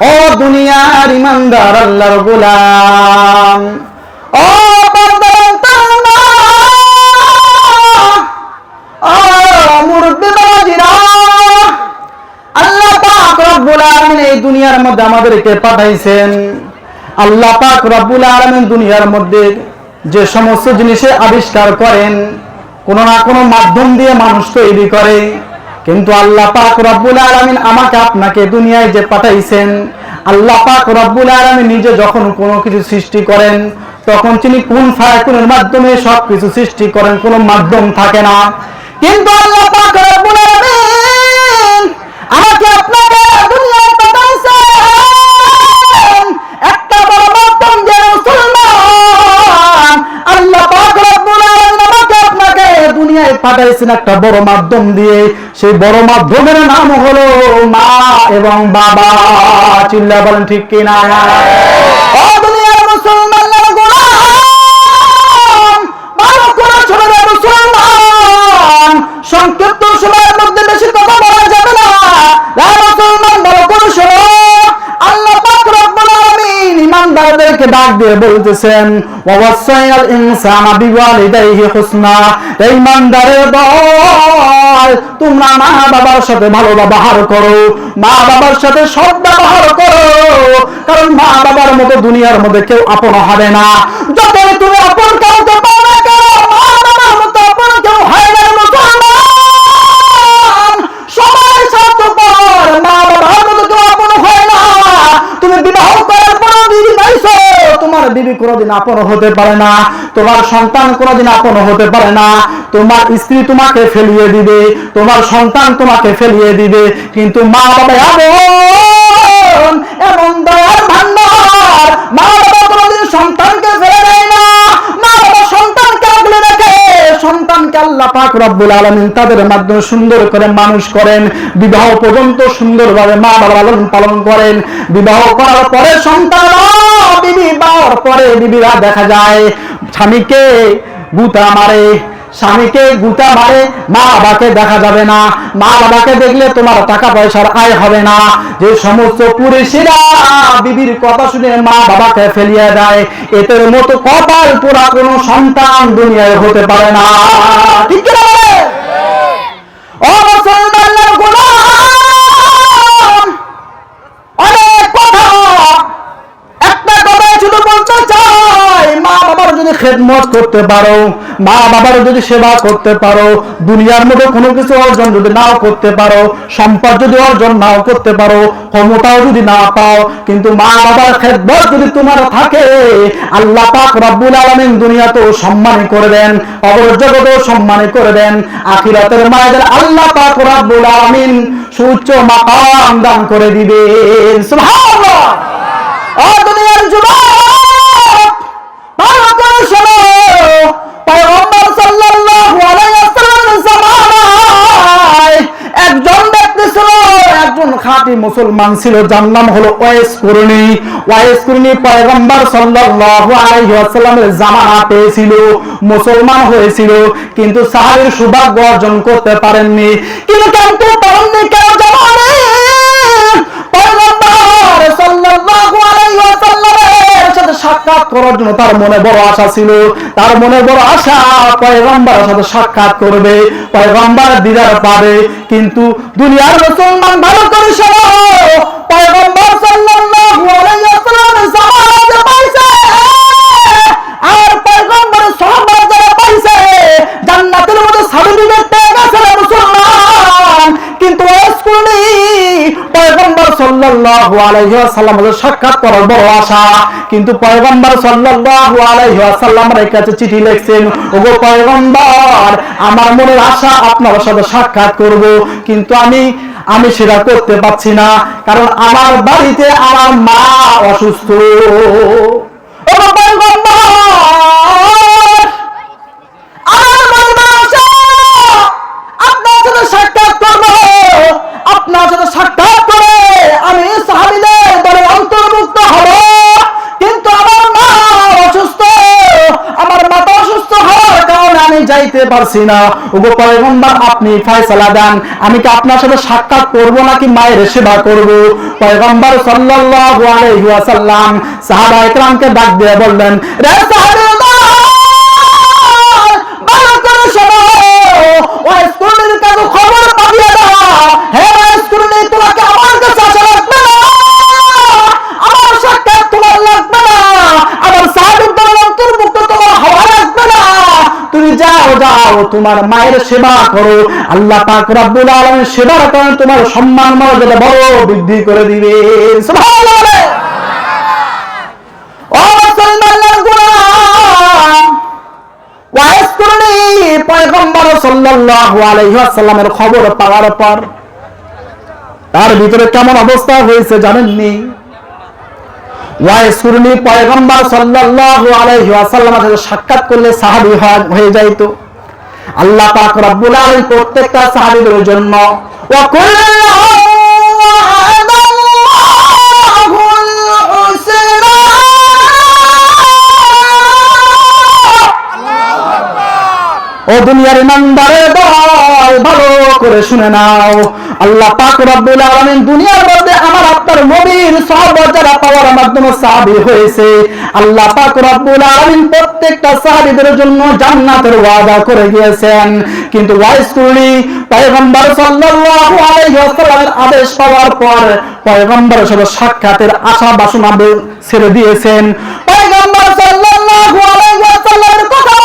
ও দুনিয়ার ইমানদার আল্লাহর গোলাম, ও মুরব্বি বাবাজিরা, আল্লাহ পাক রব্বুল আলামিন এই দুনিয়ার মধ্যে আমাদেরকে পাঠাইছেন। আল্লাহ পাক রব্বুল আলামিন দুনিয়ার মধ্যে যে সমস্ত জিনিসে আবিষ্কার করেন, কোনো না কোনো মাধ্যম দিয়ে মানুষ তৈরি করে। কিন্তু আল্লাহ পাক রব্বুল আলামিন আমাকে আপনাকে দুনিয়ায় যে পাঠাইছেন, আল্লাহ পাক রব্বুল আলামিন নিজে যখন কোনো কিছু সৃষ্টি করেন, তখন তিনি কুন ফায়াকুনের মাধ্যমে সবকিছু সৃষ্টি করেন, কোনো মাধ্যম থাকে না। কিন্তু আল্লাহ পাক রব্বুল আলামিন আমাকে আপনাকে দুনিয়ায় পাঠাইছেন একটা বড় মাধ্যম দিয়ে, মুসলমান। আল্লাহ পাক রব্বুল আলামিন আমাকে আপনাকে দুনিয়ায় পাঠাইছেন একটা বড় মাধ্যম দিয়ে। সেই বড় মাধ্যমের নাম হলো মা এবং বাবা। চিল্লা বলেন ঠিক কিনা? ও দুনিয়ার মুসলমানের গোলাম, ভালো করে শুনে মুসলমান, সংক্ষিপ্ত সময়ের মধ্যে বেশি কথা বলা যাবে না। মুসলমান ভালো করে শোনো, আল্লাহ পাক রব্বুল আলামিন ইমানদারদেরকে ডাক দিয়ে বলতেছেন, ওয়াসাইয়াল ইনসানা বিওয়ালিদাইহি হুসনা। এই ইমানদারের দল, তোমরা মা বাবার সাথে ভালো ব্যবহার করো, মা বাবার সাথে সৎ ব্যবহার করো। কারণ মা বাবার মতো দুনিয়ার মধ্যে কেউ আপন হবে না। যতই তুমি আপন কাউকে পাও না কেন, মা বাবার মতো আপন কেউ হয় না। মুসলমান, সবাই স্বার্থপর, মা বাবার মতো কেউ আপন হয় না। তুমি বিবাহ করার পর বিবি পাইছো, তোমার বিবি কোনোদিন আপন হতে পারে না, তোমার সন্তান কোনোদিন আপন হতে পারে না। তোমার স্ত্রী তোমাকে ফেলিয়ে দিবে, তোমার সন্তান তোমাকে ফেলিয়ে দিবে, কিন্তু মা বাবা এমন দয়ার ভান্ডার, মা বাবা কোনোদিন সন্তানকে ফেলে দেয় না। মা বাবা সন্তানকে আগলে রাখে, সন্তানকে আল্লাহ পাক রব্বুল আলামিন তাদের মাধ্যমে সুন্দর করে মানুষ করেন। বিবাহ পর্যন্ত সুন্দরভাবে মা বাবা লালন পালন করেন। বিবাহ করার পরে সন্তান, বিবি পাওয়ার পরে বিবিরা দেখা যায় স্বামীকে গুতা মারে, স্বামীকে গুতা মারে, মা বাবাকে দেখা যাবে না। মা বাবাকে দেখলে তোমার টাকা পয়সার আয় হবে না। যে সমস্ত পুরুষেরা বিবির কথা শুনে মা বাবাকে ফেলিয়ে দেয়, এদের মতো কপাল পোড়া কোনো সন্তান দুনিয়ায় হতে পারে না। ঠিক কি না? ও মুসলমানের গোলাম, অনেক কথা, একটা কথা শুধু বলতে চাই, মা বাবার যদি খেদমত করতে পারো, মা বাবার যদি সেবা করতে পারো, দুনিয়ার মধ্যে কোনো কিছু অর্জন যদি নাও করতে পারো, সম্পদ যদি অর্জন নাও করতে পারো, ক্ষমতাও যদি না পাও, কিন্তু মা বাবার খেদমত যদি তোমার থাকে, আল্লাহ পাক রব্বুল আলামিন দুনিয়াতেও সম্মান করে দেন, কবর জগতেও সম্মান করে দেন, আখিরাতের মায়েদের আল্লাহ পাক রব্বুল আলামিন সুউচ্চ মাকাম দান করে দিবেন। সুবহানাল্লাহ। ও দুনিয়ার যুবক, ভালো করে শোনো, পয়গম্বর সাল্লাল্লাহু আলাইহি ওয়াসাল্লামের জামানায় একজন ব্যক্তি ছিল, একজন খাঁটি মুসলমান ছিল, যার নাম হলো ওয়াইস কুরনি। ওয়াইস কুরনি পয়গম্বর সাল্লাল্লাহু আলাইহি ওয়াসাল্লামের জামানা পেয়েছিল, মুসলমান হয়েছিল, কিন্তু সাহাবীর সৌভাগ্য অর্জন করতে পারেননি। কিন্তু পারেননি কেন জানেন? পয়গম্বর সাল্লাল্লাহু আলাইহি ওয়াসাল্লামের সাথে সাক্ষাৎ করার জন্য তার মনে বড় আশা ছিল। তার মনে বড় আশা পয়গম্বরের সাথে সাক্ষাৎ করবে, পয়গম্বর দিদার পাবে। কিন্তু দুনিয়ার মুসলমান ভালো করে শোনো, পয়গম্বর সাল্লাল্লাহু আলাইহি ওয়াসাল্লামের জামানাতে পাইছে, আর পয়গম্বরের সাহাবা যারা পাইছে, জান্নাতের মধ্যে সার্টিফিকেট পেয়ে গেছে মুসলমান। কিন্তু ওয়াসকুনি পয়গম্বর সাল্লাল্লাহু আলাইহি ওয়াসাল্লামের সাক্ষাৎ করার বড় আশা, কিন্তু পয়গম্বর সাল্লাল্লাহু আলাইহি ওয়াসাল্লামের কাছে চিঠি লিখছেন, ওগো পয়গম্বর, আমার মনের আশা আপনার সাথে সাক্ষাৎ করব, কিন্তু আমি সেটা করতে পারছি না, কারণ আমার বাড়িতে আমার মা অসুস্থ। ওগো পয়গম্বর, আমার মনের আশা আপনার সাথে সাক্ষাৎ করব, আপনার সাথে সাক্ষাৎ করে আমি সাহাবীদের দলে অন্তর্ভুক্ত হব, কিন্তু আমার মা অসুস্থ, আমার মাতা অসুস্থ হওয়ার কারণে আমি আমি যাইতে পারছি না, ওগো পয়গম্বর আপনি ফয়সালা দেন, আমি কি আপনার সাথে সাক্ষাৎ করব নাকি মায়ের সেবা করব? পয়গম্বর সাল্লাল্লাহু আলাইহি ওয়াসাল্লাম সাহাবায়ে কেরামকে ডাক দিয়ে বললেন, রে সাহাবারা, ভালো করে শোনো, ওই স্কুলের কাছে খবর পাঠিয়ে দাও, হে স্কুলে তোমাকে আমার কাছে আসা লাগবে না, আমার সাক্ষাৎ তোমার লাগবে না, আমার সাহাবীর দল অন্তর্ভুক্ত তোমার হওয়া লাগবে না, তুমি যাও যাও তোমার মায়ের সেবা করো, আল্লাহ পাক রব্বুল আলামিন সেবার কারণে তোমার সম্মান মর্যাদা বড় বৃদ্ধি করে দিবে। সুবহানাল্লাহ। ও মুসলমানের গোলাম, ওয়াইজ করনি পয়গম্বর সাল্লাল্লাহু আলাইহি ওয়াসাল্লামের খবর পাওয়ার পর তার ভিতরে কেমন অবস্থা হয়েছে জানেননি? ওয়াইজ করনি পয়গম্বর সাল্লাল্লাহু আলাইহি ওয়াসাল্লামের সাথে সাক্ষাৎ করলে সাহাবী হয়ে যাইতো। আল্লাহ পাক রব্বুল আলামিন প্রত্যেকটা সাহাবীদের জন্য ও দুনিয়ার ইমানদারের দল, ভালো করে শুনে নাও, আল্লাহ পাক রব্বুল আলামিন দুনিয়ার মধ্যে আমার আপনার মুমিন সাহাবা যারা পাওয়ার মাধ্যমে সাহাবী হয়েছে, আল্লাহ পাক রব্বুল আলামিন প্রত্যেকটা সাহাবীদের জন্য জান্নাতের ওয়াদা করে গিয়েছেন। কিন্তু ওয়াইজ করলি পয়গম্বর সাল্লাল্লাহু আলাইহি ওয়াসাল্লামের আদেশ পাওয়ার পর পয়গম্বরের সাথে সাক্ষাতের আশা বাসনা ছেড়ে দিয়েছেন। পয়গম্বর সাল্লাল্লাহু আলাইহি ওয়াসাল্লামের কথা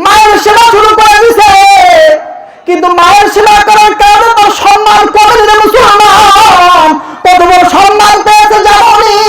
মায়ের সেবা শুরু করে দিছে, কিন্তু মায়ের সেবা করার কারণে তার সম্মান কমে দিলে মুসলমান কত বড় সম্মান পেয়েছে জানি?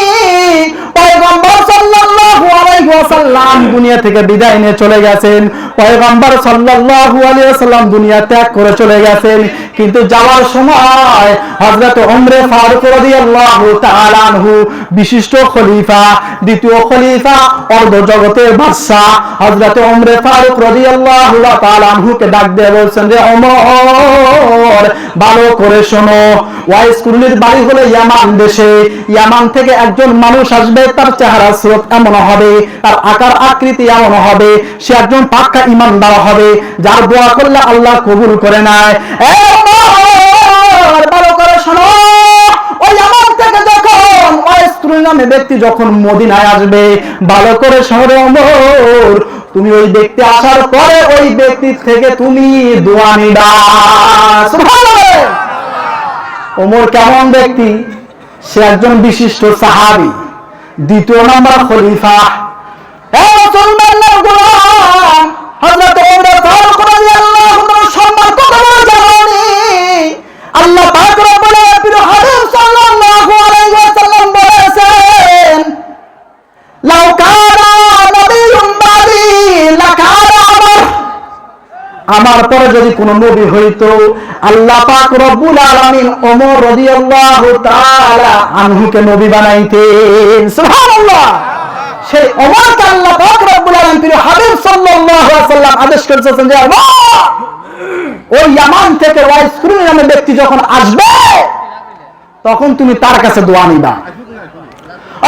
পয়গম্বর সাল্লাল্লাহু আলাইহি ওয়াসাল্লাম দুনিয়া থেকে বিদায় নিয়ে চলে গেছেন, পয়গম্বর সাল্লাল্লাহু আলাইহি ওয়াসাল্লাম দুনিয়া ত্যাগ করে চলে গেছেন, কিন্তু যাওয়ার সময় হযরত ওমর ফারুক রাদিয়াল্লাহু তাআলা আনহু বিশিষ্ট খলিফা, দ্বিতীয় খলিফা, অর্ধ জগতের বাদশা হযরত ওমর ফারুক রাদিয়াল্লাহু তাআলা আনহুকে ডাক দিয়ে বলছেন যে ওমর ভালো করে শোনো, ওয়াইজ কুরনির বাড়ি হলো ইয়ামান দেশে, ইয়ামান থেকে একজন মানুষ আসবে, তার চেহারা সুরত এমন হবে, তার আকার আকৃতি এমন হবে, সে একজন পাক্কা ঈমানদার হবে, যার দোয়া করলে আল্লাহ কবুল করে নেয়। ভালো করে শোনো, ওই ইয়ামান থেকে যখন ওয়াইজ কুরনি নামে ব্যক্তি যখন মদিনায় আসবে, ভালো করে শোনো ওমর, তুমি ওই ব্যক্তি আসার পরে ওই ব্যক্তির থেকে তুমি দোয়া নিবা। সুবহানাল্লাহ। ওমর কেমন ব্যক্তি? সে একজন বিশিষ্ট সাহাবী, দ্বিতীয় নম্বর খলিফা। মুসলমানের গোলাম হযরত ওমর ফারুক রাদিয়াল্লাহু তাআলা সম্মান কত বড় জানি? আল্লাহ পাক রব্বুল আলামিন হাবিব সাল্লাল্লাহু আলাইহি ওয়াসাল্লাম বলেছেন, লাউ কানা নবিয়্যুম বাদি লাকানা ওমর, আমার পরে যদি কোন নবী হইতো আল্লাহ পাক রব্বুল আলামিন ওমর রাদিয়াল্লাহু তাআলা আনহুকে নবী বানাইতেন। সুবহানাল্লাহ। সেই ওমরকে আল্লাহ পাক রব্বুল আলামিন প্রিয় হাবিব সাল্লাল্লাহু আলাইহি ওয়াসাল্লাম আদেশ করেছেন যে ওই ইয়ামান থেকে ওয়াইজ কুরনি নামে ব্যক্তি যখন আসবে তখন তুমি তার কাছে দোয়া নিবা।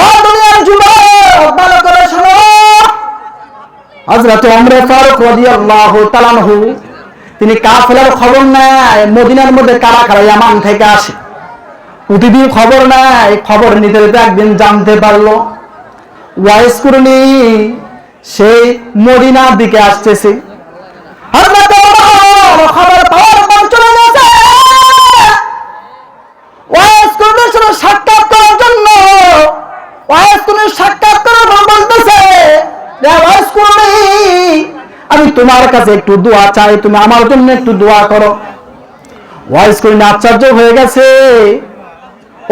ও দুনিয়ার যুবক, ভালো করে শোনো, হযরত ওমর ফারুক রাদিয়াল্লাহু তাআলা আনহু তিনি কাফেলার খবর নেয়, মদিনার মধ্যে কারা কারা ইয়ামান থেকে আসে, প্রতিদিন খবর নেয়। খবর নিতে নিতে একদিন জানতে পারলো ওয়াইজ কুরনি সেই মদিনার দিকে আসতেছে। হযরত ওমর খবর পাওয়ার পর চলে গেছে ওয়াইজ কুরনির সাথে সাক্ষাৎ করার জন্য। ওয়াইজ কুরনির সাক্ষাৎ করার পর বলতেছে, ওয়াইজ কুরনি, আমি তোমার কাছে একটু দোয়া চাই, তুমি আমার জন্য একটু দোয়া করো। ওয়াইজ কুরনি আশ্চর্য হয়ে গেছে,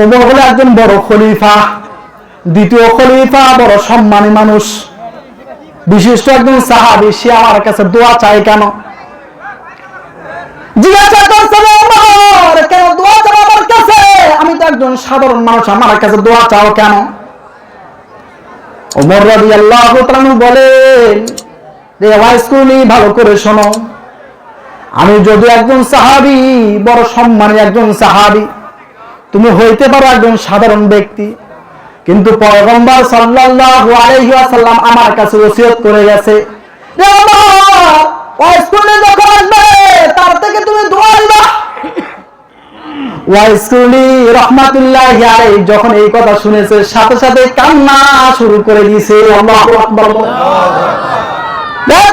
ওমর হলো একজন বড় খলিফা, দ্বিতীয় খলিফা, বড় সম্মানী মানুষ, বিশিষ্ট একজন সাহাবী, সে আমার কাছে দোয়া চাই কেন? জিজ্ঞাসা করছে, ওমর কেন দোয়া চাও আমার কাছে? আমি তো একজন সাধারণ মানুষ, আমার কাছে দোয়া চাও কেন? ওমর রাদিয়াল্লাহু তাআলা বলেন যে ওয়াইজ কুরনি, ভালো করে শোনো, আমি যদি একজন সাহাবী, বড় সম্মানী একজন সাহাবী, তুমি হইতে পারো একজন সাধারণ ব্যক্তি, কিন্তু পয়গম্বর সাল্লাল্লাহু আলাইহি ওয়াসাল্লাম আমার কাছে ওসিয়ত করে গেছে ওয়াইজ করলে যখন আসবে তার থেকে তুমি দোয়া দিবা। ওয়াইজ করলি রহমাতুল্লাহি আলাইহি যখন এই কথা শুনেছে সাথে সাথে কান্না শুরু করে দিয়েছে। আল্লাহু আকবার।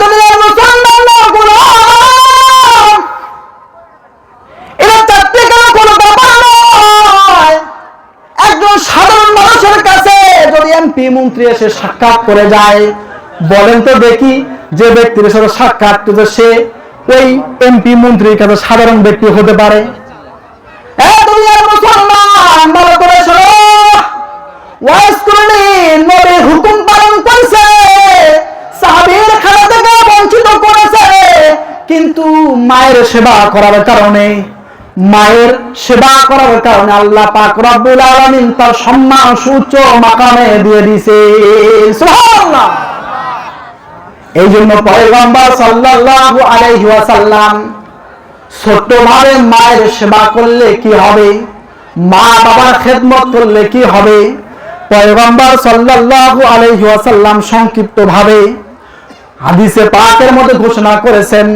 দুনিয়ার মুসলমানগুলো এটা চারটে কোনো ব্যাপার নয়। একজন সাধারণ মানুষের কাছে যদি এমপি মন্ত্রী এসে সাক্ষাৎ করে যায়, বলেন তো দেখি যে ব্যক্তির সাথে সাক্ষাৎ করছে সে ওই এমপি মন্ত্রীর কাছে সাধারণ ব্যক্তি হতে পারে? দুনিয়ার মুসলমান ভালো করে শোনো, ওয়াইজ করলি নবীর হুকুম পালন করছে, সাহাবীর খানা থেকে বঞ্চিত করেছে, কিন্তু মায়ের সেবা করার কারণে আল্লাহ পাক রব্বুল আলামিন তার সম্মান সুউচ্চ মাকামে দিয়ে দিয়েছে। সুবহানাল্লাহ। এই জন্য পয়গম্বর সাল্লাল্লাহু আলাইহি ওয়াসাল্লাম ছোট্টভাবে মায়ের সেবা করলে কি হবে, মা বাবার খেদমত করলে কি হবে, পয়গম্বর সাল্লাল্লাহু আলাইহি ওয়াসাল্লাম সংক্ষিপ্তভাবে হাদিসে পাকের মধ্যে ঘোষণা করেছেন,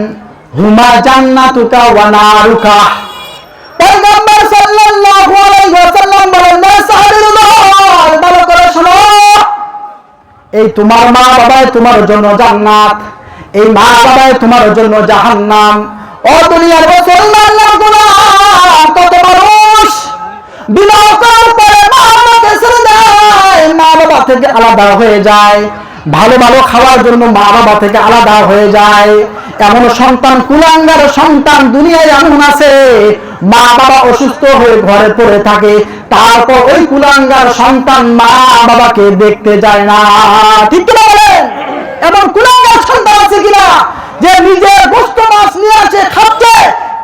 হুমা জান্নাতুকা ওয়া নারুকা। পয়গম্বর সাল্লাল্লাহু আলাইহি ওয়াসাল্লাম বলেন, সাহাবীর দল ভালো করে শোনো, এই তোমার মা বাবাই তোমার জন্য জান্নাত, এই মা বাবাই তোমার জন্য জাহান্নাম। ও দুনিয়ার মুসলমানগুলো, কত মানুষ বিবাহ করার পরে মা বাবাকে ছেড়ে দেয়, মা বাবা থেকে আলাদা হয়ে যায়, ভালো ভালো খাওয়ার জন্য মা বাবা থেকে আলাদা হয়ে যায়। এমন সন্তান, কুলাঙ্গার সন্তান দুনিয়ায় এমন আছে, মা বাবা অসুস্থ হয়ে ঘরে পড়ে থাকে, তারপর ওই কুলাঙ্গার সন্তান মা বাবাকে দেখতে যায় না। ঠিক কিনা বলেন? এমন কুলাঙ্গার সন্তান আছে কিনা যে নিজের গোশত মাছ নিয়ে আসে খাচ্ছে,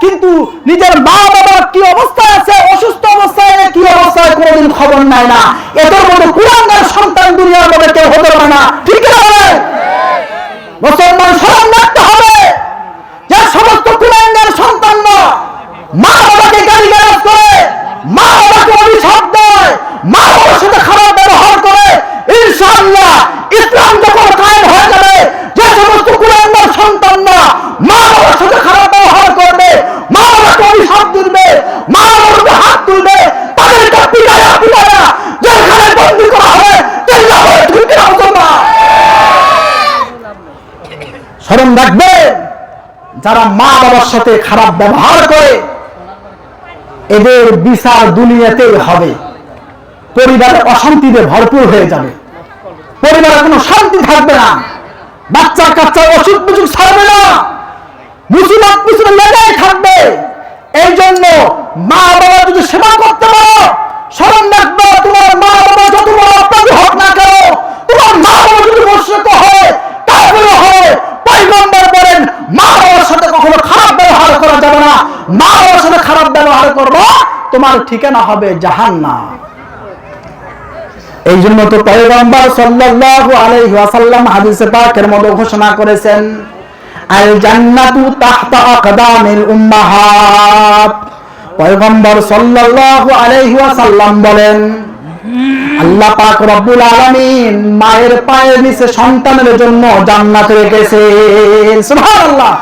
কিন্তু নিজের মা বাবার কি অবস্থায় আছে, অসুস্থ অবস্থায় কি অবস্থায় কোনোদিন খবর নেয় না। এদের মধ্যে কুলাঙ্গার সন্তান দুনিয়ার মধ্যে কেউ হতে পারে না। ঠিক কিনা বলেন? মুসলমান স্মরণ রাখতে হবে যে সমস্ত কুলাঙ্গার সন্তানরা মা বাবাকে গালিগালাজ করে, মা বাবাকে অভিশাপ দেয়, মা বাবার সাথে খারাপ ব্যবহার করে, ইনশাআল্লাহ ইসলাম যখন কায়েম হয়ে যাবে, যে সমস্ত কুলাঙ্গার সন্তানরা মা বাবার সাথে খারাপ ব্যবহার করবে, মা বাবাকে অভিশাপ দিবে, মা বাবাকে হাত তুলবে, তাদেরকে পিটায়া যেখানে বন্দী করা হবে স্মরণ রাখবে, যারা মা বাবার সাথে খারাপ ব্যবহার করে এদের বিচার দুনিয়াতেই হবে। পরিবারের অশান্তিতে ভরপুর হয়ে যাবে, পরিবারে কোনো শান্তি থাকবে না, বাচ্চা কাচ্চা অসুখ বিসুখ ছাড়বে না, মুসিবত পিছনে লেগেই থাকবে। এই জন্য মা বাবা যদি সেবা করতে পারো, স্মরণ রাখবে, তোমার মা বাবা যত বড় অপরাধী হোক না কেন, তোমার মা বাবা যদি মুশরিক হয়, কাফির হয়, পয়গম্বর বলেন মা বাবার সাথে কখনো খারাপ ব্যবহার করা যাবে না। মা বাবার সাথে খারাপ ব্যবহার করবে, তোমার ঠিকানা হবে জাহান্নাম। এই জন্য তো পয়গম্বর সাল্লাল্লাহু আলাইহি ওয়াসাল্লাম হাদিসে পাকের মধ্যে ঘোষণা করেছেন, আল জান্নাতু তাহতা আকদামিল উম্মাহাত। পয়গম্বর সাল্লাল্লাহু আলাইহি ওয়াসাল্লাম বলেন, আল্লাহ পাক রব্বুল আলামিন মায়ের পায়ের নিচে সন্তানের জন্য জান্নাত রেখেছেন। সুবহানাল্লাহ।